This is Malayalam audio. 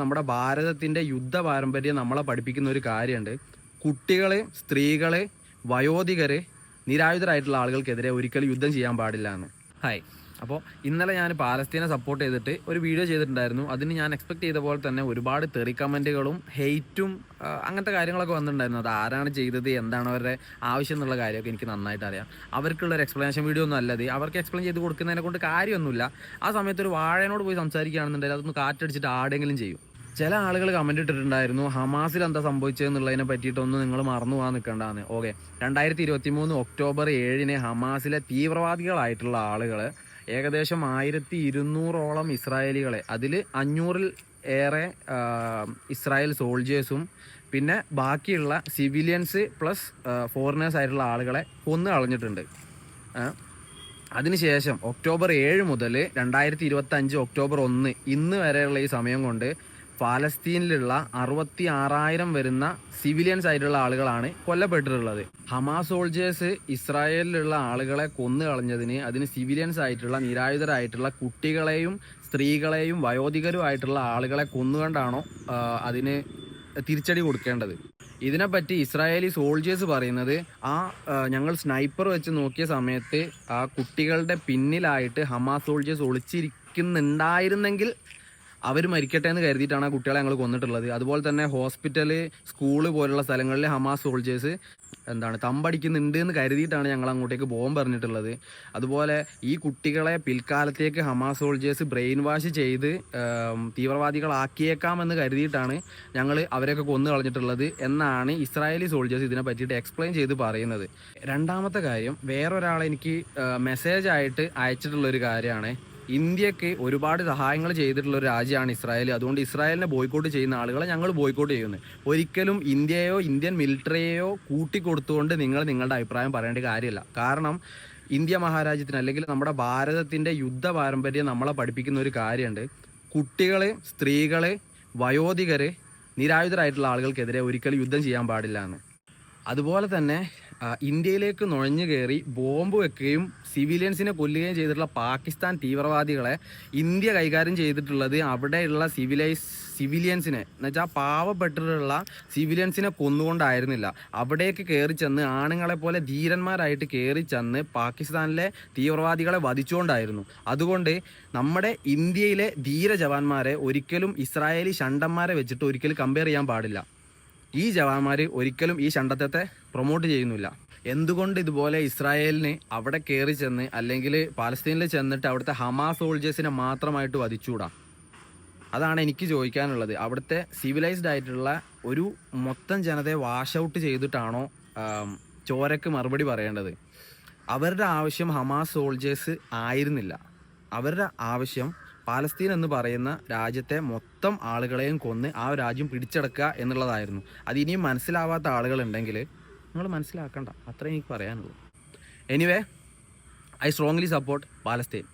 നമ്മുടെ ഭാരതത്തിൻ്റെ യുദ്ധ പാരമ്പര്യം നമ്മളെ പഠിപ്പിക്കുന്ന ഒരു കാര്യമുണ്ട്. കുട്ടികൾ, സ്ത്രീകൾ, വയോധികർ, നിരായുധരായിട്ടുള്ള ആളുകൾക്കെതിരെ ഒരിക്കലും യുദ്ധം ചെയ്യാൻ പാടില്ല എന്ന്. ഹായ്, അപ്പോൾ ഇന്നലെ ഞാൻ പാലസ്തീനെ സപ്പോർട്ട് ചെയ്തിട്ട് ഒരു വീഡിയോ ചെയ്തിട്ടുണ്ടായിരുന്നു. അതിന് ഞാൻ എക്സ്പെക്ട് ചെയ്ത പോലെ തന്നെ ഒരുപാട് തെറി കമൻറ്റുകളും ഹെയ്റ്റും അങ്ങനത്തെ കാര്യങ്ങളൊക്കെ വന്നിട്ടുണ്ടായിരുന്നു. അത് ആരാണ് ചെയ്തത്, എന്താണ് അവരുടെ ആവശ്യം എന്നുള്ള കാര്യമൊക്കെ എനിക്ക് നന്നായിട്ട് അറിയാം. അവർക്കുള്ളൊരു എക്സ്പ്ലനേഷൻ വീഡിയോ ഒന്നും അല്ലത്. അവർക്ക് എക്സ്പ്ലെയിൻ ചെയ്ത് കൊടുക്കുന്നതിനെ കൊണ്ട് കാര്യമൊന്നുമില്ല. ആ സമയത്ത് ഒരു വാഴയോട് പോയി സംസാരിക്കുകയാണെന്നുണ്ടെങ്കിൽ അതൊന്ന് കാറ്റടിച്ചിട്ട് ആടെങ്കിലും ചെയ്യും. ചില ആളുകൾ കമൻറ്റ് ഇട്ടിട്ടുണ്ടായിരുന്നു, ഹമാസിൽ എന്താ സംഭവിച്ചതെന്നുള്ളതിനെ പറ്റിയിട്ടൊന്നും നിങ്ങൾ മറന്നു പോകാൻ നിൽക്കേണ്ടതാണ്. ഓക്കെ, 2023 ഒക്ടോബർ 7 ഹമാസിലെ തീവ്രവാദികളായിട്ടുള്ള ആളുകൾ ഏകദേശം 1200ഓളം ഇസ്രായേലികളെ, അതിൽ 500-ൽ ഏറെ ഇസ്രായേൽ സോൾജേഴ്സും പിന്നെ ബാക്കിയുള്ള സിവിലിയൻസ് പ്ലസ് ഫോറിനേഴ്സ് ആയിട്ടുള്ള ആളുകളെ കൊന്നു കളഞ്ഞിട്ടുണ്ട്. അതിനുശേഷം ഒക്ടോബർ 7 മുതൽ 2025 ഒക്ടോബർ 1 ഇന്ന് വരെയുള്ള ഈ സമയം കൊണ്ട് ഫലസ്തീനിലുള്ള 66,000 വരുന്ന സിവിലിയൻസ് ആയിട്ടുള്ള ആളുകളാണ് കൊല്ലപ്പെട്ടിട്ടുള്ളത്. ഹമാസ് സോൾജേഴ്സ് ഇസ്രായേലിലുള്ള ആളുകളെ കൊന്നു കളഞ്ഞതിന് അതിന് സിവിലിയൻസ് ആയിട്ടുള്ള നിരായുധരായിട്ടുള്ള കുട്ടികളെയും സ്ത്രീകളെയും വയോധികരുമായിട്ടുള്ള ആളുകളെ കൊന്നുകൊണ്ടാണോ അതിന് തിരിച്ചടി കൊടുക്കേണ്ടത്? ഇതിനെപ്പറ്റി ഇസ്രായേലി സോൾജേഴ്സ് പറയുന്നത്, ഞങ്ങൾ സ്നൈപ്പർ വെച്ച് നോക്കിയ സമയത്ത് ആ കുട്ടികളുടെ പിന്നിലായിട്ട് ഹമാസ് സോൾജേഴ്സ് ഒളിച്ചിരിക്കുന്നുണ്ടായിരുന്നെങ്കിൽ അവർ മരിക്കട്ടെ എന്ന് കരുതിയിട്ടാണ് ആ കുട്ടികളെ ഞങ്ങൾ കൊന്നിട്ടുള്ളത്. അതുപോലെ തന്നെ ഹോസ്പിറ്റല്, സ്കൂള് പോലുള്ള സ്ഥലങ്ങളിൽ ഹമാസ് സോൾജേഴ്സ് തമ്പടിക്കുന്നുണ്ട് എന്ന് കരുതിയിട്ടാണ് ഞങ്ങൾ അങ്ങോട്ടേക്ക് ബോംബ് എറിഞ്ഞിട്ടുള്ളത്. അതുപോലെ ഈ കുട്ടികളെ പിൽക്കാലത്തേക്ക് ഹമാസ് സോൾജേഴ്സ് ബ്രെയിൻ വാഷ് ചെയ്ത് തീവ്രവാദികളാക്കിയേക്കാമെന്ന് കരുതിയിട്ടാണ് ഞങ്ങൾ അവരെയൊക്കെ കൊന്നു കളഞ്ഞിട്ടുള്ളത് എന്നാണ് ഇസ്രായേലി സോൾജേഴ്സ് ഇതിനെ പറ്റിയിട്ട് എക്സ്പ്ലെയിൻ ചെയ്ത് പറയുന്നത്. രണ്ടാമത്തെ കാര്യം, വേറൊരാളെ എനിക്ക് മെസ്സേജ് ആയിട്ട് അയച്ചിട്ടുള്ളൊരു കാര്യമാണ്. ഇന്ത്യക്ക് ഒരുപാട് സഹായങ്ങൾ ചെയ്തിട്ടുള്ള ഒരു രാജ്യമാണ് ഇസ്രായേൽ. അതുകൊണ്ട് ഇസ്രായേലിനെ ബോയ്ക്കോട്ട് ചെയ്യുന്ന ആളുകളെ ഞങ്ങൾ ബോയ്ക്കോട്ട് ചെയ്യുന്നത്. ഒരിക്കലും ഇന്ത്യയോ ഇന്ത്യൻ മിലിറ്ററിയെയോ കൂട്ടിക്കൊടുത്തുകൊണ്ട് നിങ്ങളുടെ അഭിപ്രായം പറയേണ്ട കാര്യമില്ല. കാരണം ഇന്ത്യ മഹാരാജ്യത്തിന് അല്ലെങ്കിൽ നമ്മുടെ ഭാരതത്തിൻ്റെ യുദ്ധ പാരമ്പര്യം നമ്മളെ പഠിപ്പിക്കുന്ന ഒരു കാര്യമുണ്ട്. കുട്ടികൾ, സ്ത്രീകൾ, വയോധികർ, നിരായുധരായിട്ടുള്ള ആളുകൾക്കെതിരെ ഒരിക്കലും യുദ്ധം ചെയ്യാൻ പാടില്ല എന്ന്. അതുപോലെ തന്നെ ഇന്ത്യയിലേക്ക് നുഴഞ്ഞു കയറി ബോംബ് വെക്കുകയും സിവിലിയൻസിനെ കൊല്ലുകയും ചെയ്തിട്ടുള്ള പാകിസ്ഥാൻ തീവ്രവാദികളെ ഇന്ത്യ കൈകാര്യം ചെയ്തിട്ടുള്ളത് അവിടെയുള്ള സിവിലിയൻസിനെ എന്നുവെച്ചാൽ പാവപ്പെട്ടിട്ടുള്ള സിവിലിയൻസിനെ കൊന്നുകൊണ്ടായിരുന്നില്ല. അവിടേക്ക് കയറി ചെന്ന് ആണുങ്ങളെ പോലെ ധീരന്മാരായിട്ട് കയറി ചെന്ന് പാകിസ്ഥാനിലെ തീവ്രവാദികളെ വധിച്ചുകൊണ്ടായിരുന്നു. അതുകൊണ്ട് നമ്മുടെ ഇന്ത്യയിലെ ധീര ജവാന്മാരെ ഒരിക്കലും ഇസ്രായേലി ഷണ്ടന്മാരെ വെച്ചിട്ട് ഒരിക്കലും കമ്പയർ ചെയ്യാൻ പാടില്ല. ഈ ജവാന്മാർ ഒരിക്കലും ഈ ഷണ്ടത്തെ പ്രൊമോട്ട് ചെയ്യുന്നില്ല. എന്തുകൊണ്ട് ഇതുപോലെ ഇസ്രായേലിന് അവിടെ കയറി ചെന്ന് അല്ലെങ്കിൽ പാലസ്തീനിൽ ചെന്നിട്ട് അവിടുത്തെ ഹമാസ് സോൾജേഴ്സിനെ മാത്രമായിട്ട് വധിച്ചുകൂടാ? അതാണ് എനിക്ക് ചോദിക്കാനുള്ളത്. അവിടുത്തെ സിവിലൈസ്ഡ് ആയിട്ടുള്ള ഒരു മൊത്തം ജനതയെ വാഷ് ഔട്ട് ചെയ്തിട്ടാണോ ചോരക്ക് മറുപടി പറയേണ്ടത്? അവരുടെ ആവശ്യം ഹമാസ് സോൾജേഴ്സ് ആയിരുന്നില്ല. അവരുടെ ആവശ്യം പാലസ്തീൻ എന്ന് പറയുന്ന രാജ്യത്തെ മൊത്തം ആളുകളെയും കൊന്ന് ആ രാജ്യം പിടിച്ചെടുക്കുക എന്നുള്ളതായിരുന്നു. അത് ഇനിയും മനസ്സിലാവാത്ത ആളുകളുണ്ടെങ്കിൽ നിങ്ങൾ മനസ്സിലാക്കണ്ട, അത്രേ എനിക്ക് പറയാനുള്ളൂ. Anyway, I strongly support Palestine.